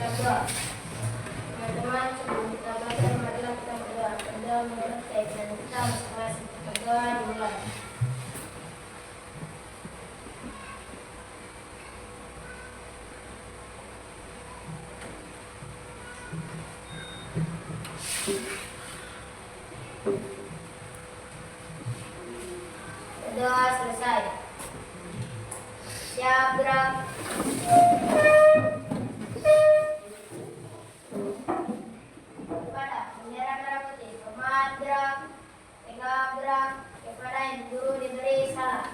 berdoa. Teman-teman, sebelum kita belajar, marilah kita berdoa. Berdoa menurut keyakinan kita masing-masing. Berdoa dimulai. Berdoa selesai. Siap gerak. Kepada bendera merah putih, hormat gerak, tegak gerak, kepada yang guru diberi salam.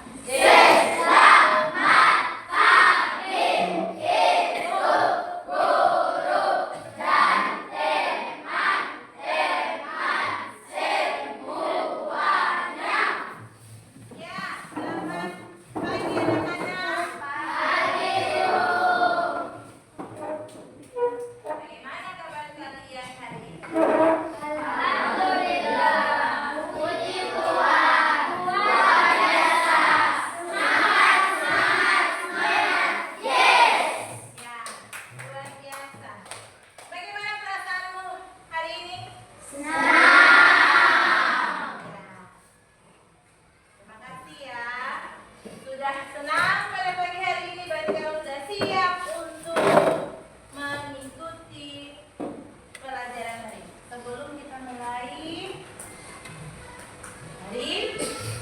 Bagaimana kabar kalian hari ini? Ya, luar biasa. Bagaimana perasaanmu hari ini? Terima kasih ya. Sudah senang pada pagi hari ini, berarti kamu sudah siap untuk mengikuti pelajaran hari ini. Sebelum kita mulai, mari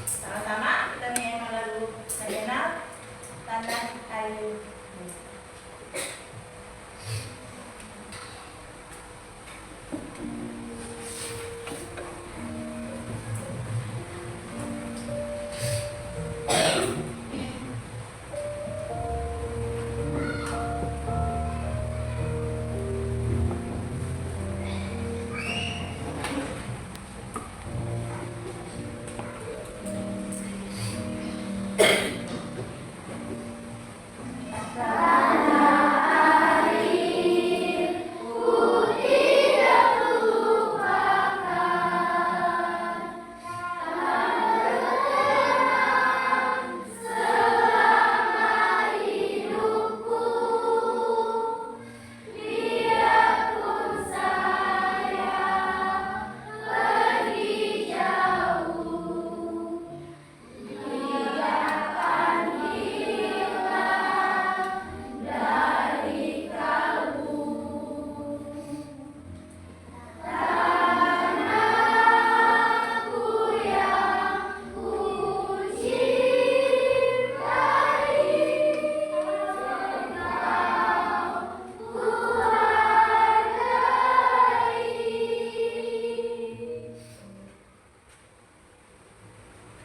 sama-sama kita menyanyikan lagu nasional Tanah Air.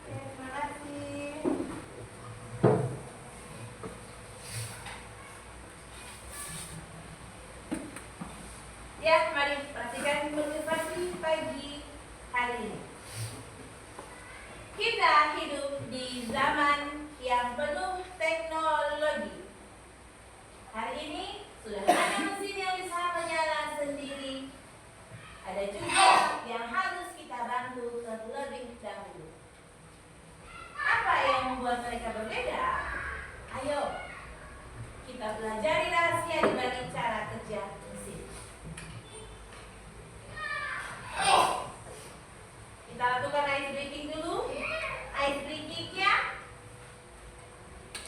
Terima kasih. Ya, mari perhatikan motivasi pagi hari ini. Kita hidup di zaman yang penuh teknologi. Hari ini sudah ada mesin yang bisa menyala sendiri. Ada juga yang harus kita bantu terlebih dahulu. Apa yang membuat mereka berbeda? Ayo, kita pelajari rahasia di balik cara kerja mesin. Kita lakukan ice breaking dulu. Ice breakingnya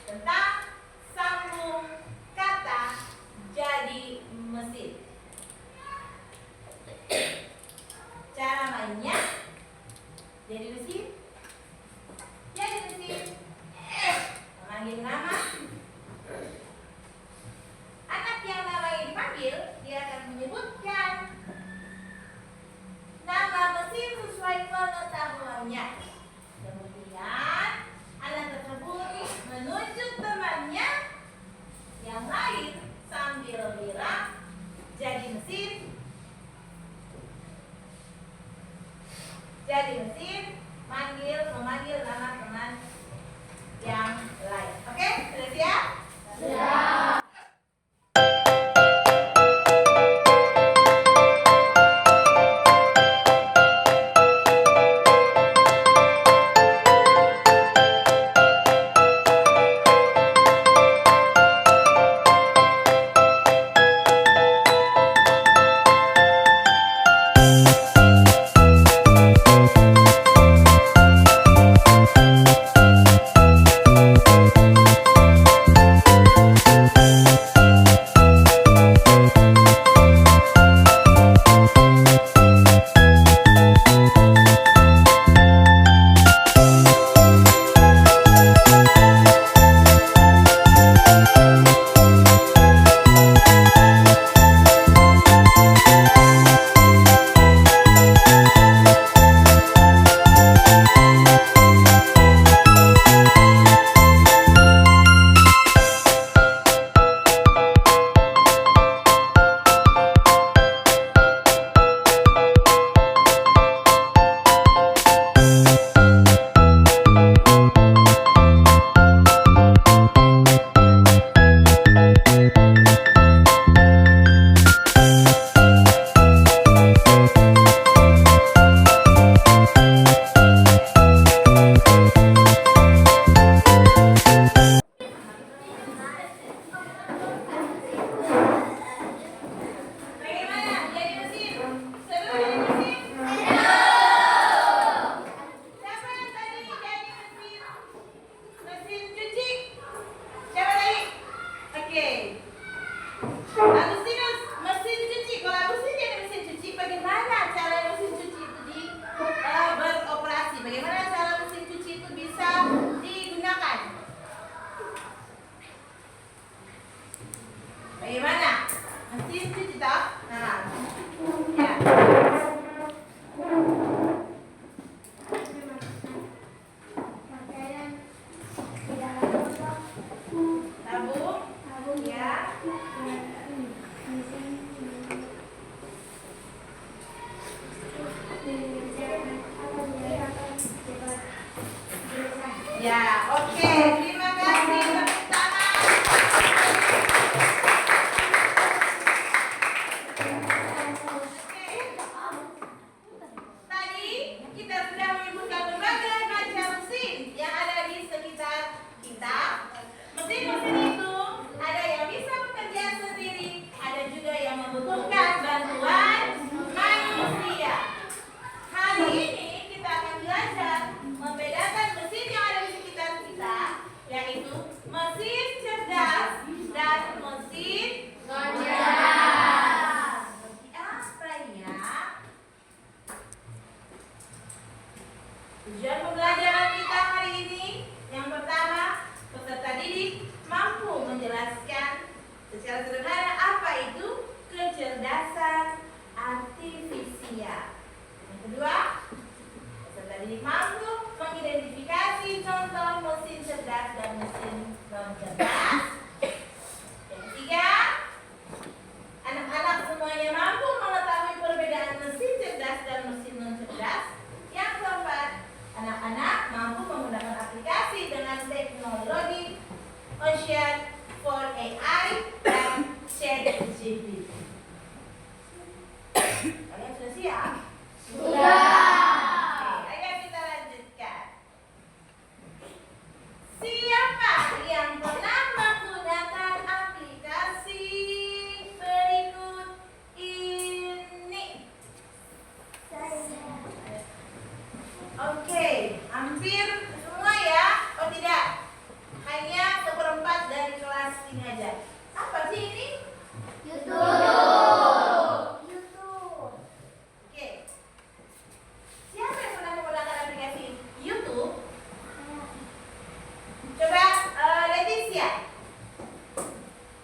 tentang sambung kata jadi mesin. Cara mainnya jadi mesin. Jadi mesin memanggil nama. Anak yang namanya dipanggil, dia akan menyebutkan nama mesin sesuai pengetahuannya. Kemudian anak tersebut menunjuk temannya yang lain sambil bilang jadi mesin. Jadi mesin memanggil nama teman yang lain. Oke, sudah siap? Siap. mesin cuci toh? Nah, ya. Pakaian di dalam kotak. Tabung, Tabung ya. mesin mengerjakan atau menyerahkan cepat selesai. Ya, oke. Terima kasih. Tepuk tangan. Tadi kita sudah menyebutkan berbagai macam mesin yang ada di sekitar kita. Mesin-mesin itu ada yang bisa bekerja sendiri, ada juga yang membutuhkan bantuan manusia. Hari ini kita akan belajar membedakan mesin yang ada di sekitar kita, yaitu mesin cerdas dan mesin cerdas. Seperti apa ya? Tujuan pembelajaran kita hari ini, yang pertama, peserta didik mampu menjelaskan secara sederhana apa itu kecerdasan artifisial. Yang kedua, peserta didik mampu mengidentifikasi contoh mesin cerdas dan mesin non cerdas. Yang ketiga, anak-anak semuanya mampu mengetahui perbedaan mesin cerdas dan mesin non cerdas. Yang keempat, anak-anak mampu menggunakan aplikasi dengan teknologi Ocean for AI dan ChatGPT. Kalian sudah siap? Oke, ayo kita lanjutkan. Siapa yang pernah menggunakan aplikasi berikut ini? Oke, hampir semua ya? Oh tidak, hanya 1/4 dari kelas ini aja. Apa sih ini? YouTube. Oke. Siapa yang pernah menggunakan aplikasi YouTube? Coba Leticia.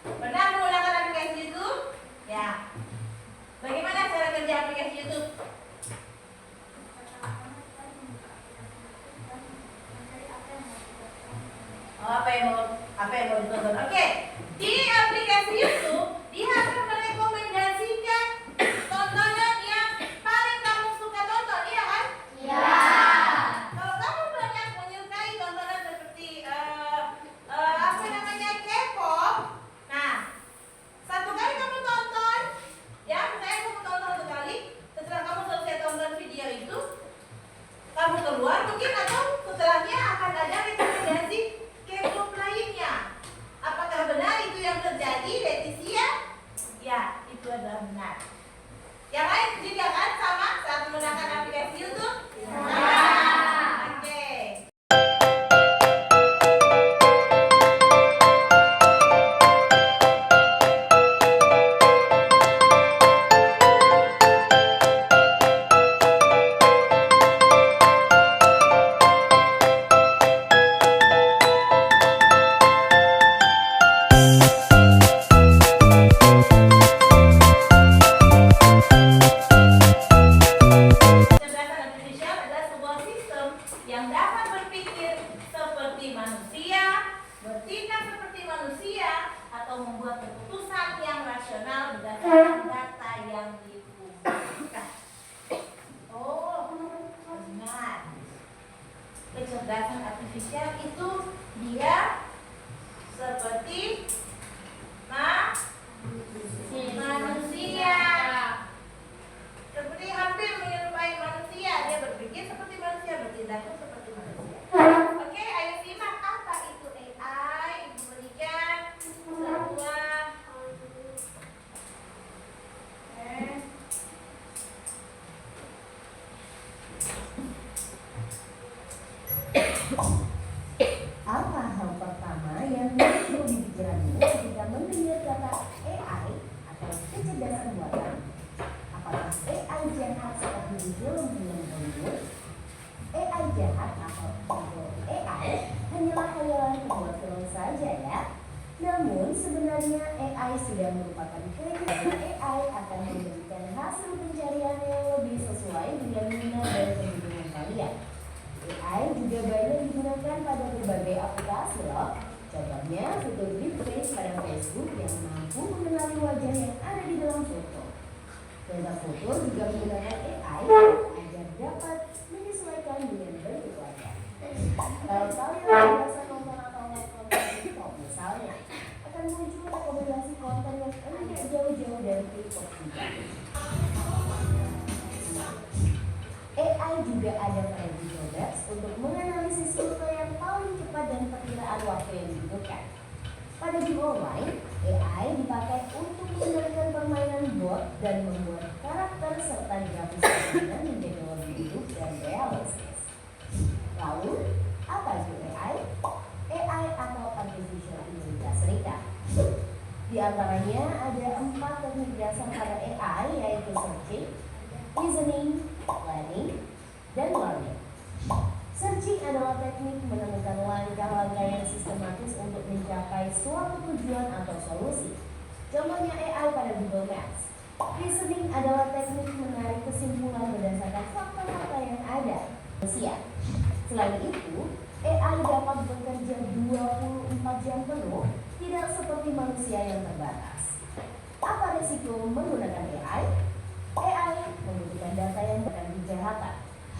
Pernah menggunakan aplikasi YouTube? Ya. Bagaimana cara kerja aplikasi YouTube? Oh, apa yang mau ditonton? Oke. Di aplikasi YouTube, dia akan merekomendasikan tontonan yang paling kamu suka tonton, iya kan? Kalau kamu banyak menyukai tontonan seperti apa namanya K-pop, nah satu kali kamu tonton, ya misalnya kamu tonton 1 kali, setelah kamu selesai tonton video itu, kamu keluar mungkin atau setelahnya akan ada rekomendasi K-pop lainnya. Apakah benar itu yang terjadi, Leticia? Ya, itu adalah benar. Yang lain juga kan sama saat menggunakan aplikasi YouTube? Oke. Kecerdasan artifisial adalah sebuah sistem yang dapat berpikir seperti manusia, bertindak seperti manusia, atau membuat keputusan yang rasional berdasarkan data yang dikumpulkan. Oh, benar. Kecerdasan artifisial itu dia seperti manusia. Seperti hampir menyerupai manusia, dia berpikir seperti manusia, bertindak seperti manusia. Oke, ayo simak apa itu AI. Ibu berikan sebuah Apa hal pertama yang muncul di pikiranmu ketika mendengar kata AI atau kecerdasan buatan? Apakah AI jahat seperti di film-film Hollywood? AI jahat atau AI hanyalah khayalan pembuat film saja ya. Namun sebenarnya AI sudah merupakan kreasi AI AI akan memberikan hasil pencarian yang lebih sesuai dengan minat dan kebutuhan kalian. AI juga banyak digunakan pada berbagai aplikasi loh. Contohnya fitur deepfake pada Facebook yang mampu mengenali wajah yang ada di dalam foto. Data foto juga menggunakan AI agar dapat menyesuaikan dengan bentuk wajah. Kalau kalian merasa nonton atau live konten TikTok misalnya, akan muncul rekomendasi konten yang enggak jauh-jauh dari TikTok juga. AI juga ada pada Google Maps untuk menganalisis rute yang paling cepat dan perkiraan waktu yang dibutuhkan. Pada game online, AI dipakai untuk mengendalikan permainan bot dan membuat karakter serta grafis permainan menjadi lebih hidup dan realistis. Lalu, apa itu AI? AI atau Artificial Intelligence Rika. Di antaranya ada 4 teknik dasar pada AI, yaitu searching, reasoning, planning, dan learning. Searching adalah teknik menemukan langkah-langkah yang sistematis untuk mencapai suatu tujuan atau solusi. Contohnya AI pada Google Maps. Reasoning adalah teknik menarik kesimpulan berdasarkan fakta-fakta yang ada. Manusia. Selain itu, AI dapat bekerja 24 jam penuh, tidak seperti manusia yang terbatas. Apa risiko menggunakan AI? AI membutuhkan data yang bukan kejahatan.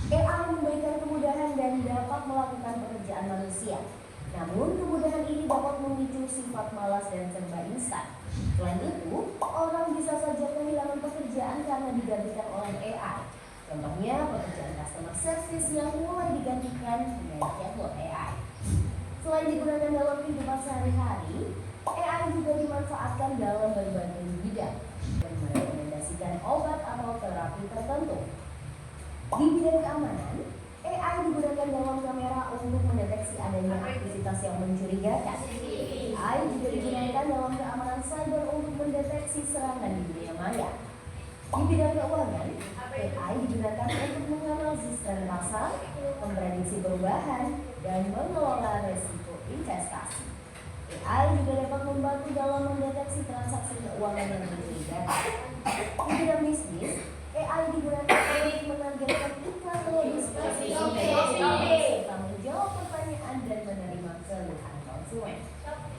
AI memberikan kemudahan dan dapat melakukan pekerjaan manusia. Namun, kemudahan ini dapat memicu sifat malas dan serba instan. Selain itu, orang bisa saja kehilangan pekerjaan karena digantikan oleh AI. Contohnya, pekerjaan customer service yang mulai digantikan dengan chatbot AI. Selain digunakan dalam kehidupan sehari-hari, AI juga dimanfaatkan dalam berbagai bidang dan merekomendasikan obat atau terapi tertentu. Di bidang keamanan, AI digunakan dalam kamera untuk mendeteksi adanya aktivitas yang mencurigakan. AI juga digunakan dalam keamanan cyber untuk mendeteksi serangan di dunia maya. Di bidang keuangan, AI digunakan untuk menganalisis tren pasar, memprediksi perubahan, dan mengelola resiko investasi. AI juga dapat membantu dalam mendeteksi transaksi keuangan yang mencurigakan. Di bidang bisnis, AI digunakan untuk menargetkan iklan lebih spesifik serta menjawab pertanyaan dan menerima keluhan konsumen.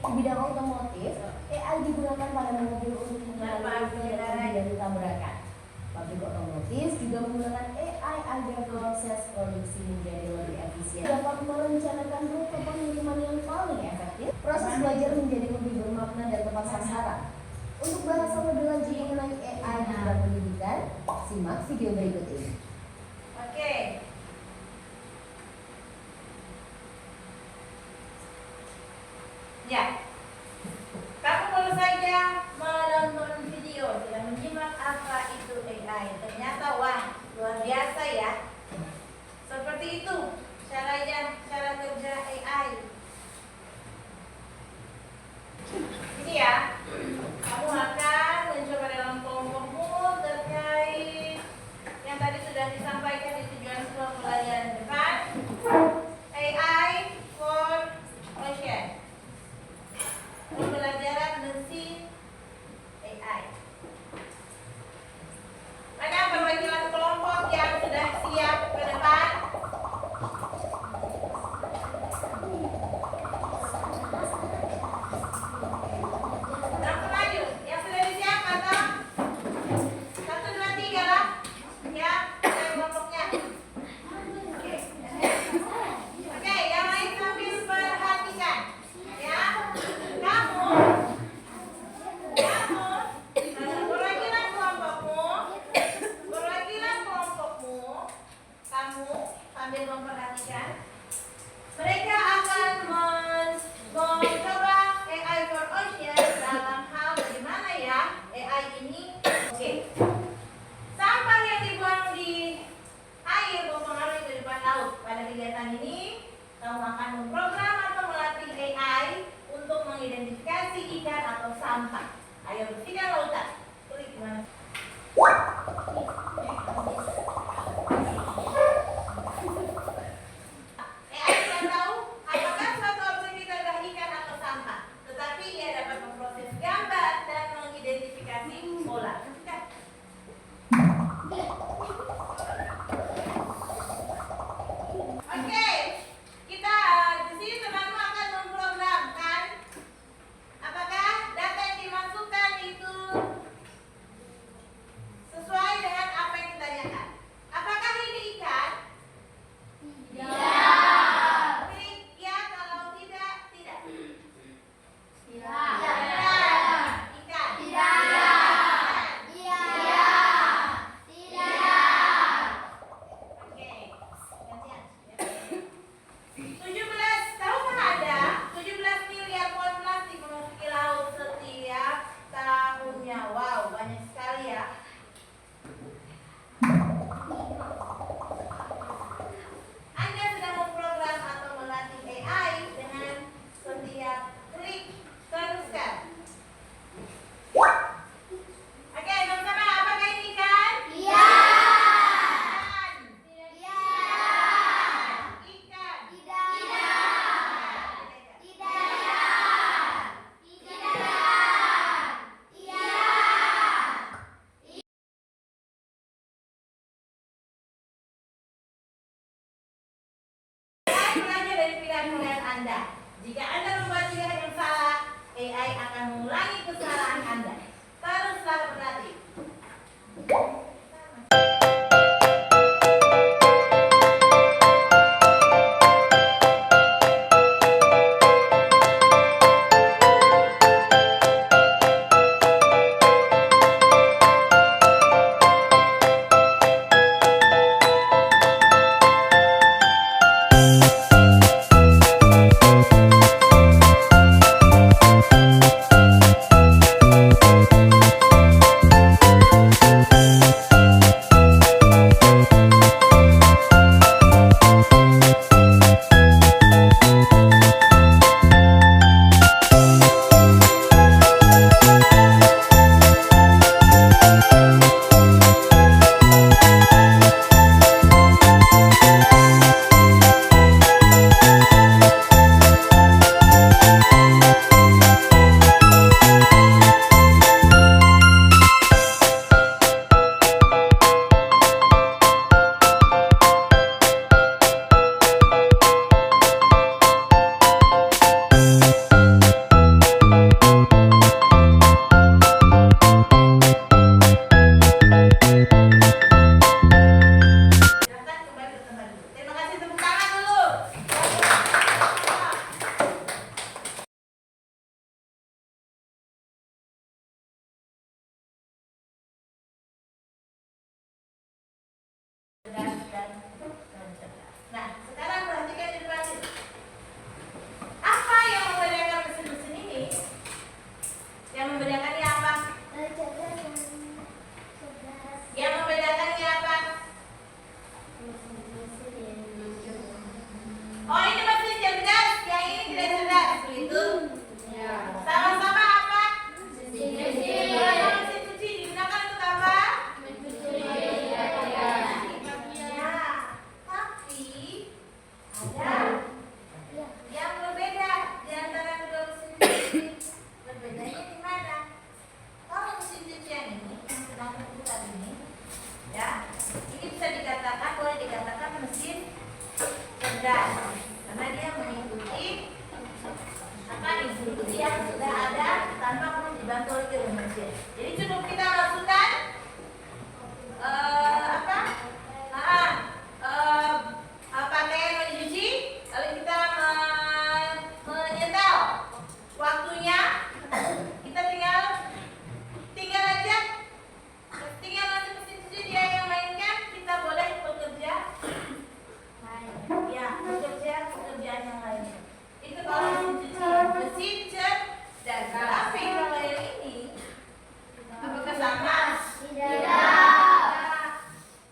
Di bidang otomotif, AI digunakan pada mobil untuk menganalisis dan terjadi tabrakan. Pabrik otomotif juga menggunakan AI agar proses produksi menjadi lebih efisien. Dapat merencanakan rute pengiriman yang paling efektif. Proses belajar menjadi lebih bermakna dan tepat sasaran. Untuk bahas lebih lanjut mengenai AI di bidang pendidikan, simak video berikut ini. Oke. Ya. Kamu baru saja menonton video dan menyimak apa itu AI. Ternyata wah, luar biasa ya. Seperti itu cara kerja AI. Ini ya. Kamu akan mencoba dalam kelompokmu terkait yang tadi sudah disampaikan di tujuan sebuah pelajaran depan. AI for Ocean. Pembelajaran mesin AI. Mana perwakilan kelompok yang sudah siap ke depan? Langsung maju. Yang sudah disiap atau 1, 2, 3 lah. Ya, dari kelompoknya. Oke. Oke, yang lain sambil perhatikan. Ya, kamu perwakilan kelompokmu, kamu sambil memperhatikan. Mereka akan mencoba AI for Ocean dalam hal bagaimana ya AI ini. Oke. Sampah yang dibuang di air mempengaruhi kehidupan laut. Pada kegiatan ini, kamu akan memprogram atau melatih AI untuk mengidentifikasi ikan atau sampah. Ayo bersihkan lautan. Klik gimana? AI tidak tahu apakah suatu objek itu adalah ikan atau sampah, tetapi ia dapat memproses gambar dan mengidentifikasi pola. Nah, sekarang perhatikan di depan sini. Apa yang membedakan mesin-mesin ini? Yang membedakannya apa? Yang membedakannya apa? Oh, ini mesin cerdas, yang ini tidak cerdas, begitu? Sama-sama apa? Sama-sama mesin cuci digunakan untuk apa? Ya, tapi ada yang berbeda di antara kedua mesin cuci. Berbedanya di mana? Kalau mesin cuci yang ini, yang sedang berputar ini, ya, ini bisa dikatakan, boleh dikatakan mesin cerdas, karena dia mengikuti instruksi yang sudah ada tanpa perlu dibantu oleh manusia. Jadi cukup kita masukkan pakaian yang dicuci, lalu kita menyetel waktunya, kita tinggal aja mesin cuci dia yang mainkan, kita boleh bekerja pekerjaan yang lainnya. Itu kalau mesin cerdas. Tapi kalau yang ini, apakah sama? Tidak.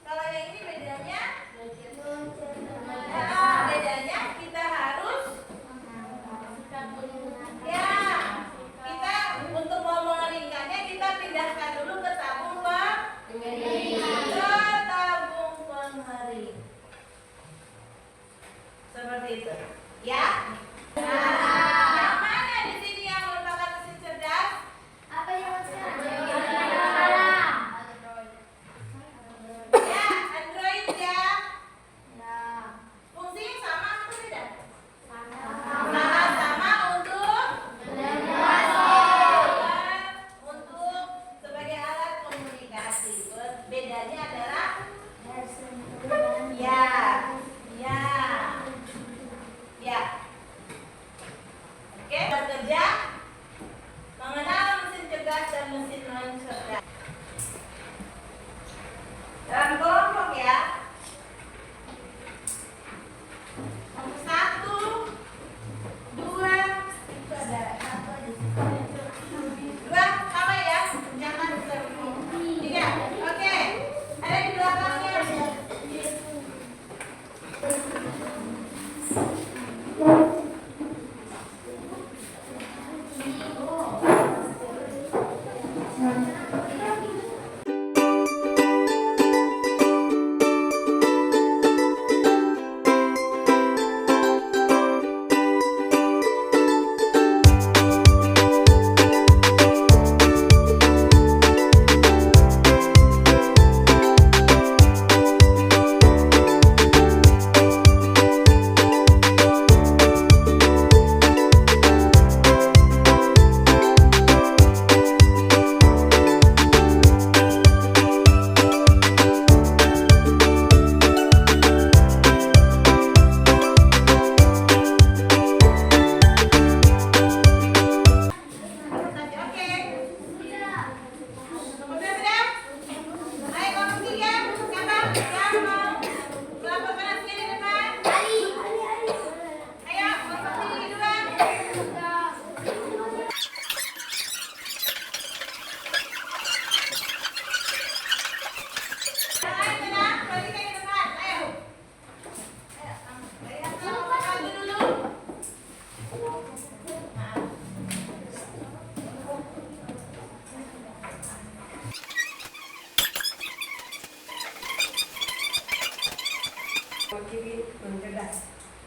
Kalau yang ini bedanya kita harus kita untuk mau mengeringkannya kita pindahkan dulu ke tabung pengering. Seperti itu. Ya. Yang mana di sini yang merupakan mesin cerdas? Apa yang sekarang? Ya, Android ya. Fungsinya sama atau beda? Sama-sama untuk sebagai alat komunikasi. Bedanya adalah ya. Oke, bekerja mengenal mesin cerdas dan mesin non cerdas. Dalam kelompok ya. Nomor 1, 2, itu ada satu di sini. 2 sama ya, jangan seperti 3. Oke, ada di belakangnya.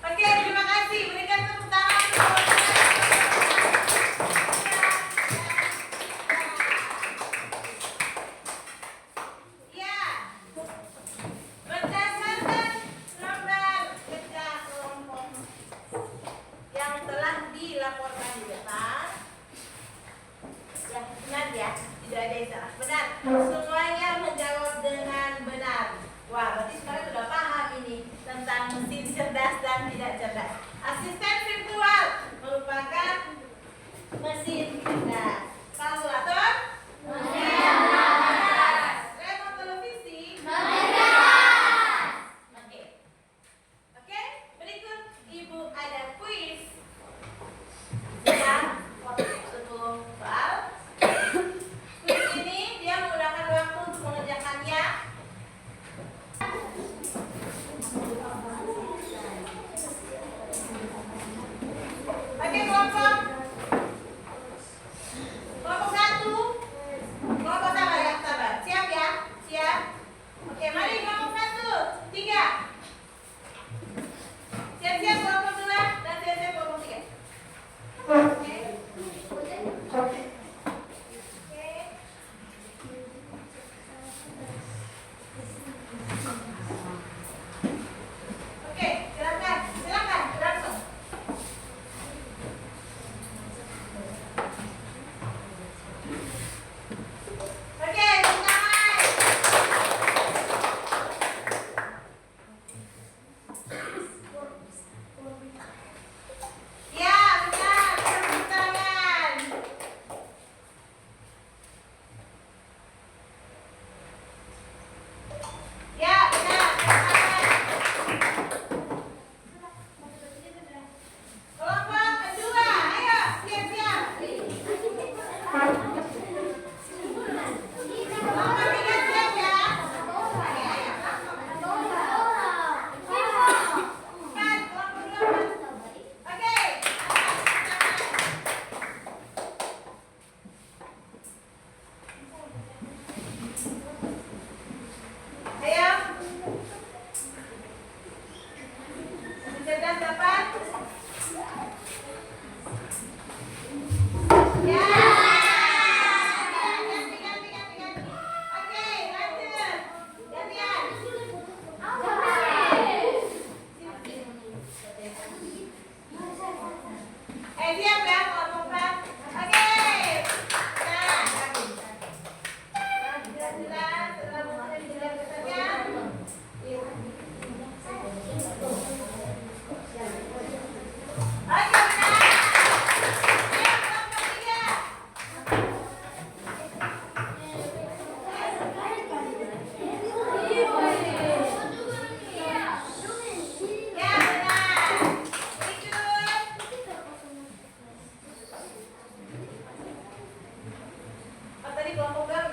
Oke, terima kasih. Berikan tepuk tangan. Ya, berdasarkan nomor kerja kelompok yang telah dilaporkan di depan, ya benar ya, tidak ada yang salah. Benar, semuanya menjawab dengan benar. Wah, berarti sekarang sudah paham ini tentang mesin cerdas dan tidak cerdas. Asisten virtual merupakan mesin cerdas. Kalkulator? Cerdas. Remote televisi? Cerdas. Oke.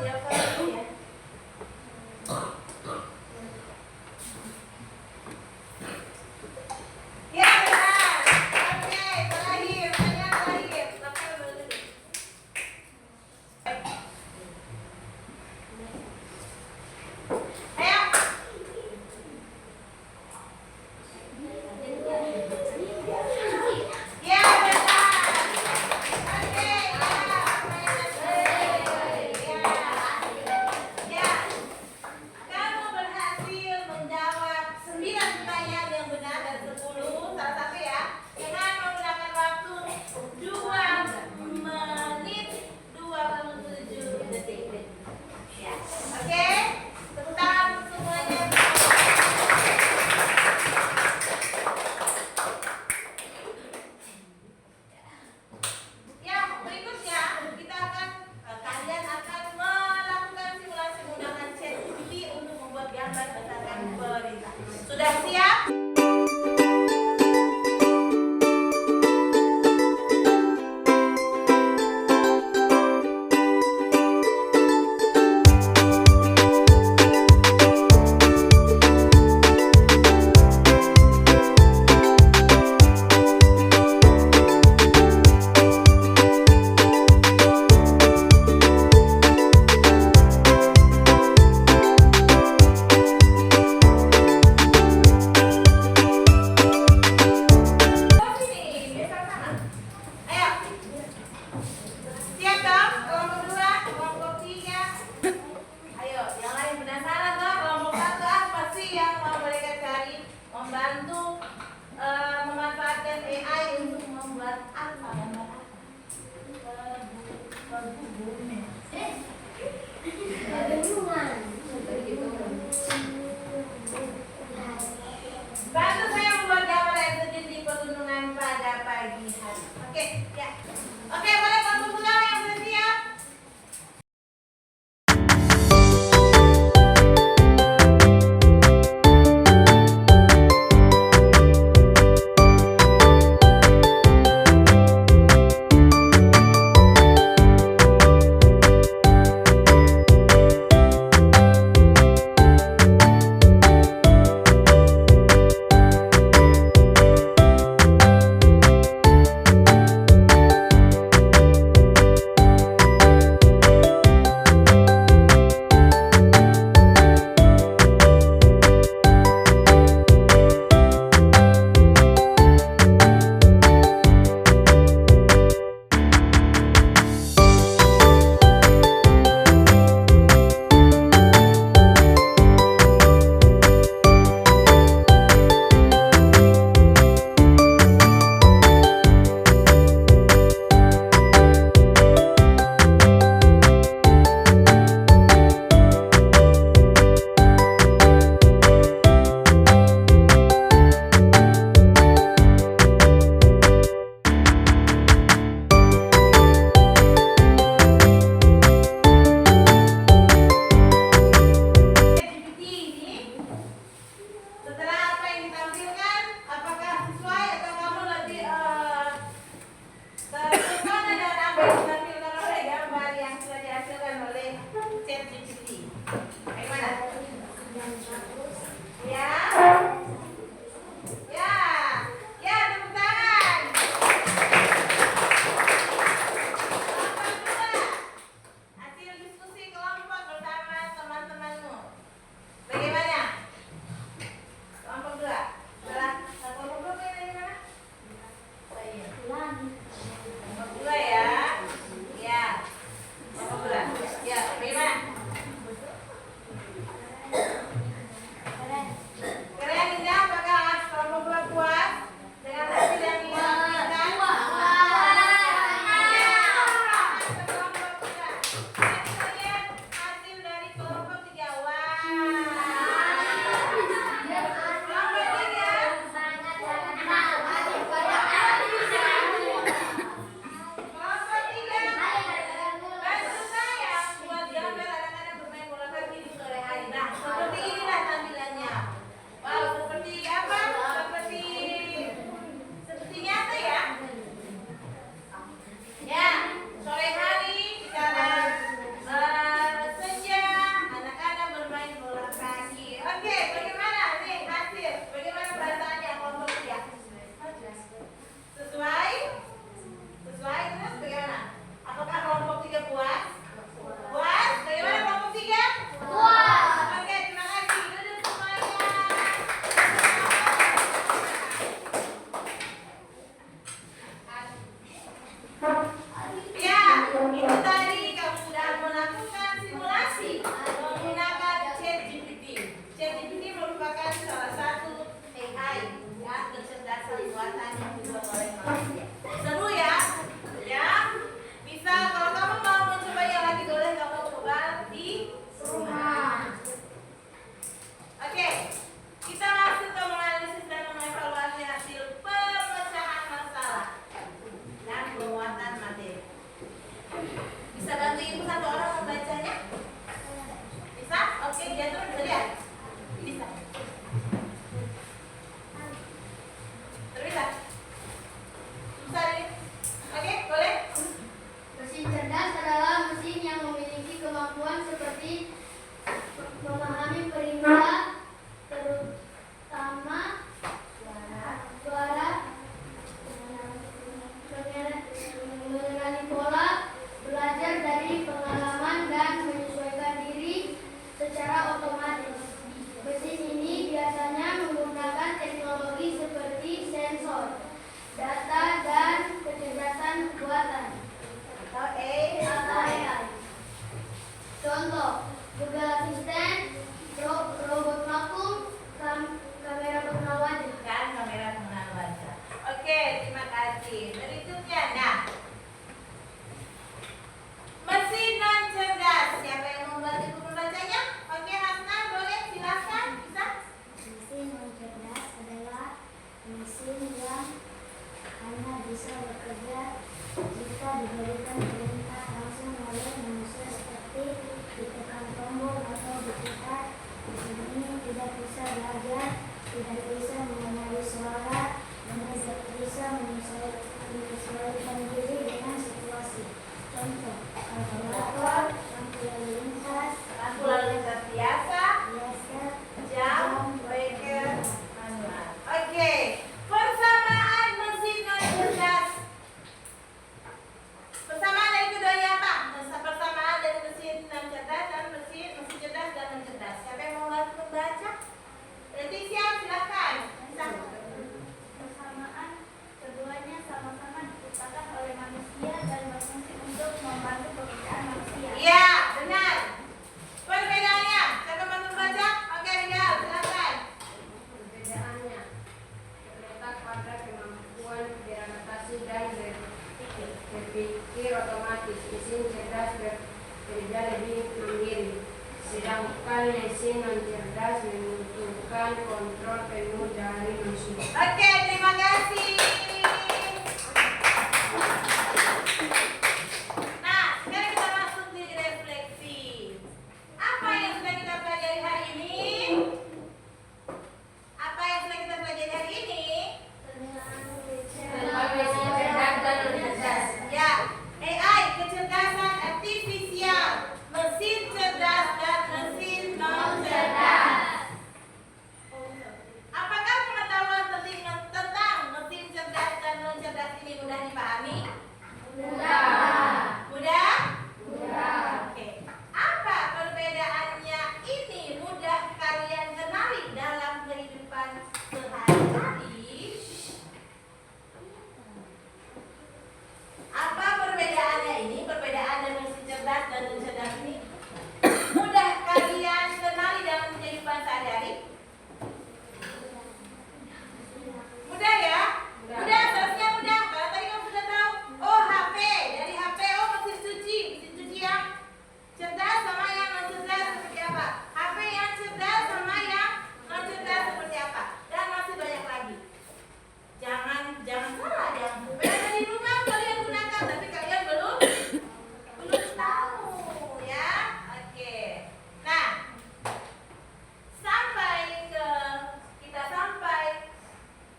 ya Pak ya. Ya benar. Oke, terakhir, pertanyaan terakhir. Silakan boleh duduk. Ayo. Ya benar. Oke, ya. Ya. Contoh, Google Assistant, robot vakum, kamera pengenal wajah. Kan kamera pengenal wajah. Oke, terima kasih. Berikutnya, nah, mesin non cerdas. Siapa yang membuat ibu membacanya? Oke, Hasna, boleh silakan. Bisa? Mesin non cerdas adalah mesin yang hanya bisa bekerja jika diberikan perintah langsung oleh manusia seperti ditekan tombol atau diputar. Mesin ini tidak bisa belajar, tidak bisa mengenali suara, dan tidak bisa menyesuaikan diri dengan situasi. Contoh, kalkulator, lampu lalu lintas, Lampu lalu lintas biasa, jam, waker, manual. Oke, persamaan mesin non cerdas. Persamaan dari keduanya apa? Persamaan dari mesin non cerdas dan mesin cerdas dan non cerdas. Siapa yang mau membaca? Leticia, silakan. Bisa. Persamaan keduanya sama-sama diciptakan oleh manusia dan berfungsi untuk membantu pekerjaan manusia. Iya, benar. Perbedaannya, siapa mau membaca? Oke, Ria, silakan. Perbedaannya terletak pada kemampuan beradaptasi dan berpikir otomatis. Mesin cerdas bekerja lebih mandiri, sedangkan mesin non cerdas membutuhkan kontrol penuh dari manusia. Oke, terima kasih. Nah, sekarang kita masuk di refleksi. Apa yang sudah kita pelajari hari ini? Apa yang sudah kita pelajari hari ini? Tentang mesin cerdas dan non cerdas. Ya, AI, kecerdasan artifisial, mesin cerdas dan mesin non cerdas. Apakah pengetahuan tentang mesin cerdas dan non cerdas ini mudah dipahami? Mudah. Mudah? Mudah. Oke. Apa perbedaannya ini mudah kalian kenali dalam kehidupan sehari-hari? Apa perbedaannya ini? Perbedaan dari mesin cerdas dan non cerdas ini mudah kalian kenali dalam kehidupan sehari-hari? Mudah ya? Mudah, seharusnya mudah. Kalau tadi kamu sudah tahu, oh HP, dari HP, oh mesin cuci yang cerdas sama yang non cerdas seperti apa? HP yang cerdas sama yang non cerdas seperti apa? Dan masih banyak lagi. Jangan salah, jangan ada di rumah kalian gunakan, tapi kalian belum tahu ya. Oke. Nah, kita sampai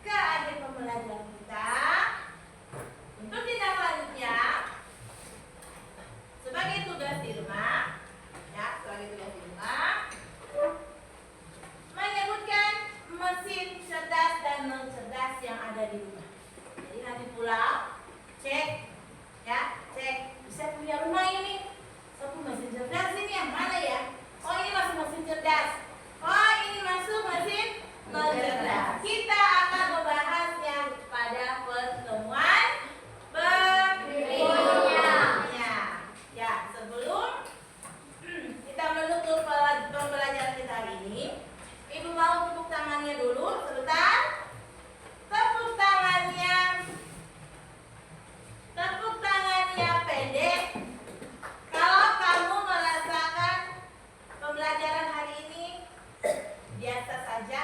ke akhir pembelajaran kita. Untuk tindak lanjutnya, sebagai tugas di rumah, menyebutkan mesin cerdas dan non cerdas yang ada di rumah. Jadi nanti pulang cek, bisa punya rumah ini. Satu mesin cerdas ini yang mana ya? Oh, ini masuk mesin cerdas. Oh, ini masuk mesin non cerdas. Kita akan membahasnya pada pertemuan berikutnya. Ya, sebelum kita menutup pembelajaran kita hari ini, Ibu mau tepuk tangannya dulu sebentar. Tepuk tangannya pendek. Kalau kamu merasakan pembelajaran hari ini biasa saja.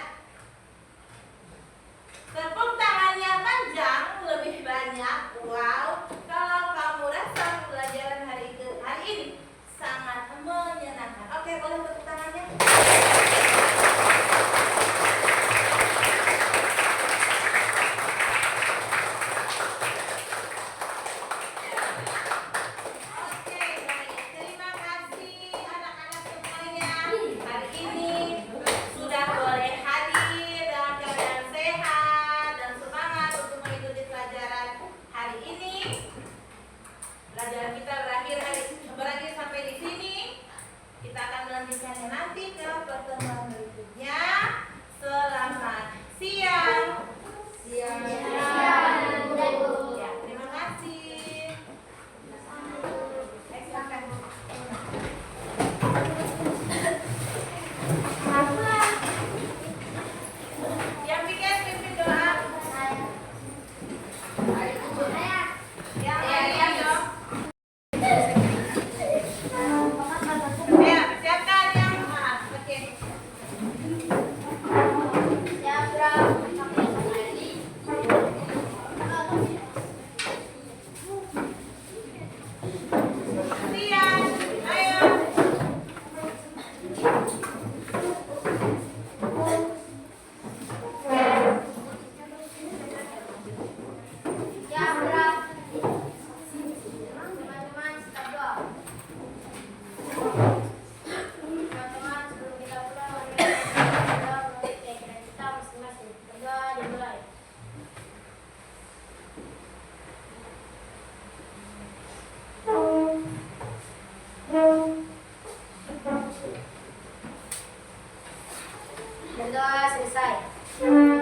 Tepuk tangannya panjang, lebih banyak. Wow, kalau kamu rasa pembelajaran hari ini sangat menyenangkan. Oke, boleh tepuk tangannya. Oke, baik. Terima kasih anak-anak semuanya. Hari ini sudah boleh hadir dalam keadaan sehat dan semangat untuk mengikuti pelajaran hari ini. Pelajaran kita berakhir sampai di sini. Kita akan melanjutkannya nanti ke pertemuan berikutnya. Selamat siang. Siang. Ya, terima kasih. Silakan. Sudah selesai.